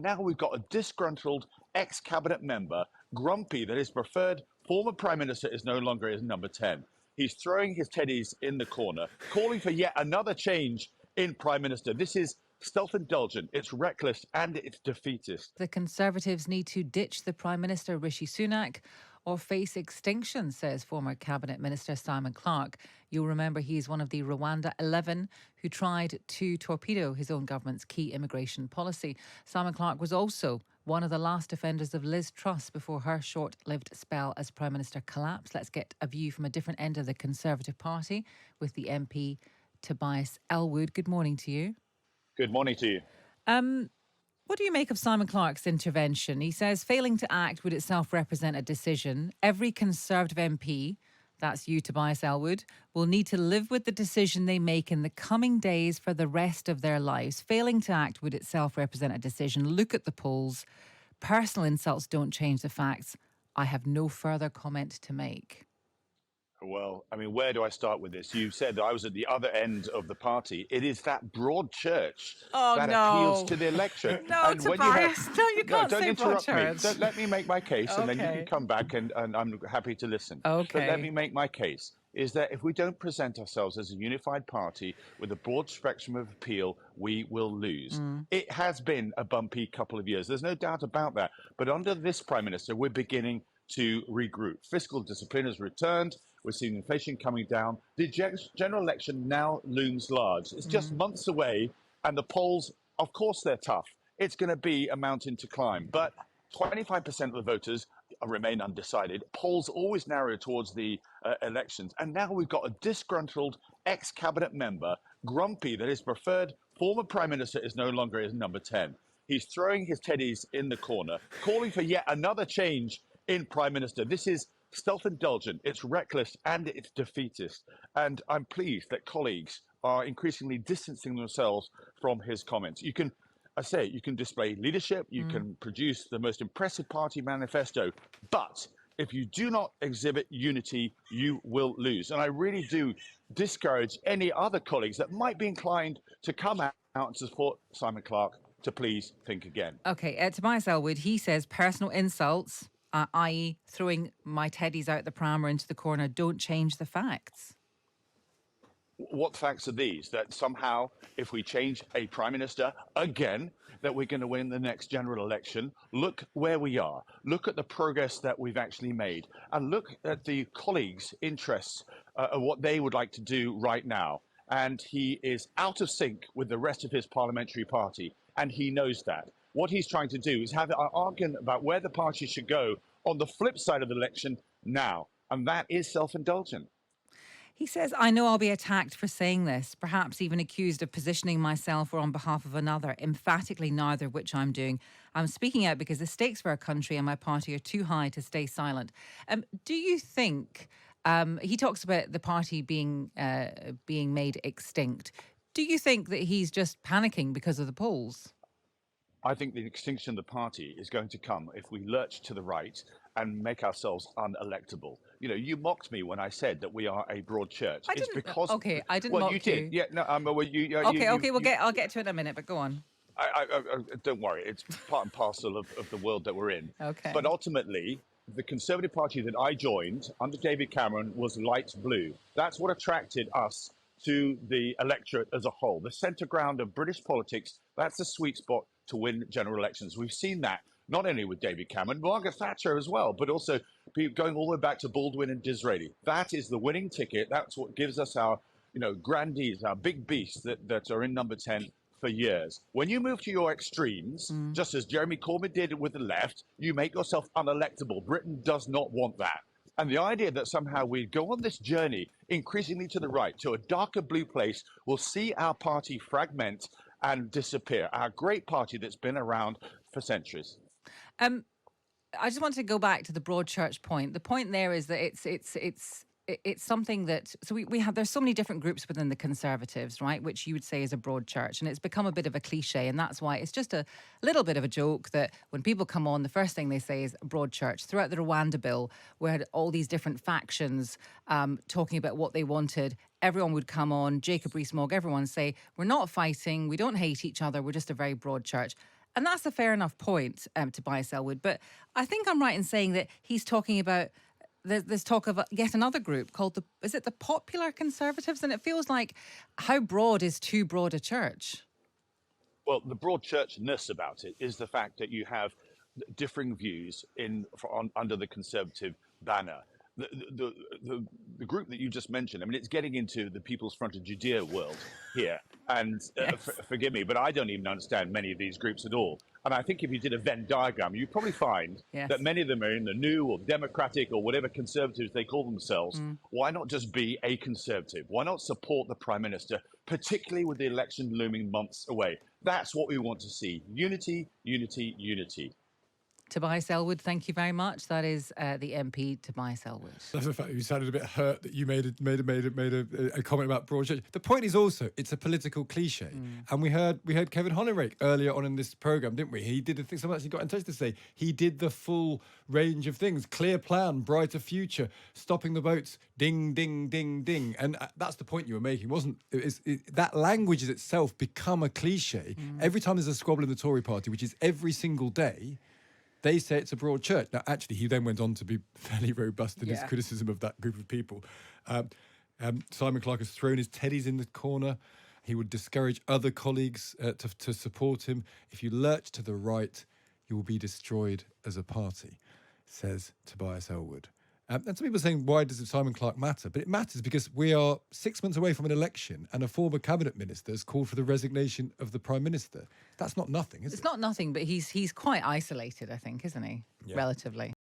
Now we've got a disgruntled ex-cabinet member, grumpy that his preferred former prime minister is no longer his number 10. He's throwing his teddies in the corner, calling for yet another change in prime minister. This is self-indulgent, it's reckless, and it's defeatist. The Conservatives need to ditch the Prime Minister Rishi Sunak or face extinction, says former Cabinet Minister Simon Clarke. You'll remember he's one of the Rwanda 11 who tried to torpedo his own government's key immigration policy. Simon Clarke was also one of the last defenders of Liz Truss before her short-lived spell as Prime Minister collapsed. Let's get a view from a different end of the Conservative Party with the MP Tobias Ellwood. Good morning to you. Good morning to you. What do you make of Simon Clarke's intervention? He says failing to act would itself represent a decision. Every Conservative MP, that's you, Tobias Ellwood, will need to live with the decision they make in the coming days for the rest of their lives. Failing to act would itself represent a decision. Look at the polls. Personal insults don't change the facts. I have no further comment to make. Well, I mean, where do I start with this? You said that I was at the other end of the party. It is that broad church that appeals to the electorate. No, Tobias, you can't say broad church. Don't let me make my case, and then you can come back, and I'm happy to listen. Okay. But let me make my case, is that if we don't present ourselves as a unified party with a broad spectrum of appeal, we will lose. It has been a bumpy couple of years. There's no doubt about that. But under this Prime Minister, we're beginning to regroup. Fiscal discipline has returned. We're seeing inflation coming down. The general election now looms large. It's just months away, and the polls, of course, they're tough. It's going to be a mountain to climb. But 25% of the voters remain undecided. Polls always narrow towards the elections. And now we've got a disgruntled ex-cabinet member, grumpy that his preferred former prime minister is no longer his number 10. He's throwing his teddies in the corner, calling for yet another change in prime minister. This is self-indulgent, it's reckless, and it's defeatist. And I'm pleased that colleagues are increasingly distancing themselves from his comments. You can display leadership, you can produce the most impressive party manifesto, but if you do not exhibit unity, you will lose. And I really do discourage any other colleagues that might be inclined to come out and support Simon Clarke to please think again. Okay, Tobias Ellwood, he says personal insults, i.e. throwing my teddies out the pram or into the corner, don't change the facts. What facts are these? That somehow, if we change a prime minister again, that we're going to win the next general election. Look where we are. Look at the progress that we've actually made. And look at the colleagues' interests of what they would like to do right now. And he is out of sync with the rest of his parliamentary party. And he knows that. What he's trying to do is have an argument about where the party should go on the flip side of the election now. And that is self-indulgent. He says, I know I'll be attacked for saying this, perhaps even accused of positioning myself or on behalf of another, emphatically neither of which I'm doing. I'm speaking out because the stakes for our country and my party are too high to stay silent. Do you think, he talks about the party being made extinct. Do you think that he's just panicking because of the polls? I think the extinction of the party is going to come if we lurch to the right and make ourselves unelectable. You know, you mocked me when I said that we are a broad church. I didn't mock you. Did. Yeah, no, I'll get to it in a minute, but go on. Don't worry, it's part and parcel of the world that we're in. Okay. But ultimately, the Conservative Party that I joined under David Cameron was light blue. That's what attracted us to the electorate as a whole. The centre ground of British politics, that's the sweet spot to win general elections. We've seen that not only with David Cameron, Margaret Thatcher as well, but also going all the way back to Baldwin and Disraeli. That is the winning ticket. That's what gives us our, grandees, our big beasts that are in number 10 for years. When you move to your extremes, just as Jeremy Corbyn did with the left, you make yourself unelectable. Britain does not want that. And the idea that somehow we go on this journey increasingly to the right, to a darker blue place, will see our party fragment and disappear. Our great party that's been around for centuries. I just want to go back to the broad church point. The point there is that it's something that, so we have, there's so many different groups within the Conservatives, right, which you would say is a broad church, and it's become a bit of a cliche, and that's why it's just a little bit of a joke that when people come on, the first thing they say is broad church. Throughout the Rwanda bill, we had all these different factions talking about what they wanted. Everyone would come on, Jacob Rees-Mogg, everyone say, we're not fighting, we don't hate each other, we're just a very broad church. And that's a fair enough point, Tobias Ellwood. But I think I'm right in saying that he's talking about there's talk of yet another group called is it the Popular Conservatives? And it feels like, how broad is too broad a church? Well, the broad churchness about it is the fact that you have differing views under the Conservative banner. The group that you just mentioned, I mean, it's getting into the People's Front of Judea world here. And Yes. forgive me, but I don't even understand many of these groups at all. And I think if you did a Venn diagram, you'd probably find Yes. that many of them are in the New or Democratic or whatever Conservatives they call themselves. Why not just be a Conservative? Why not support the Prime Minister, particularly with the election looming months away? That's what we want to see. Unity, unity, unity. Tobias Ellwood, thank you very much. That is the MP, Tobias Ellwood. That's the fact you sounded a bit hurt that you made a comment about broad church. The point is also it's a political cliche, and we heard Kevin Honeyrick earlier on in this program, didn't we? He did the thing. Someone actually got in touch to say he did the full range of things: clear plan, brighter future, stopping the boats, ding, ding, ding, ding. And that's the point you were making, wasn't it? That language has itself become a cliche. Every time there's a squabble in the Tory party, which is every single day, they say it's a broad church. Now, actually, he then went on to be fairly robust in his criticism of that group of people. Simon Clarke has thrown his teddies in the corner. He would discourage other colleagues to support him. If you lurch to the right, you will be destroyed as a party, says Tobias Ellwood. And some people are saying, why does Simon Clarke matter? But it matters because we are 6 months away from an election and a former cabinet minister has called for the resignation of the Prime Minister. That's not nothing, is it? It's not nothing, but he's quite isolated, I think, isn't he? Yeah. Relatively.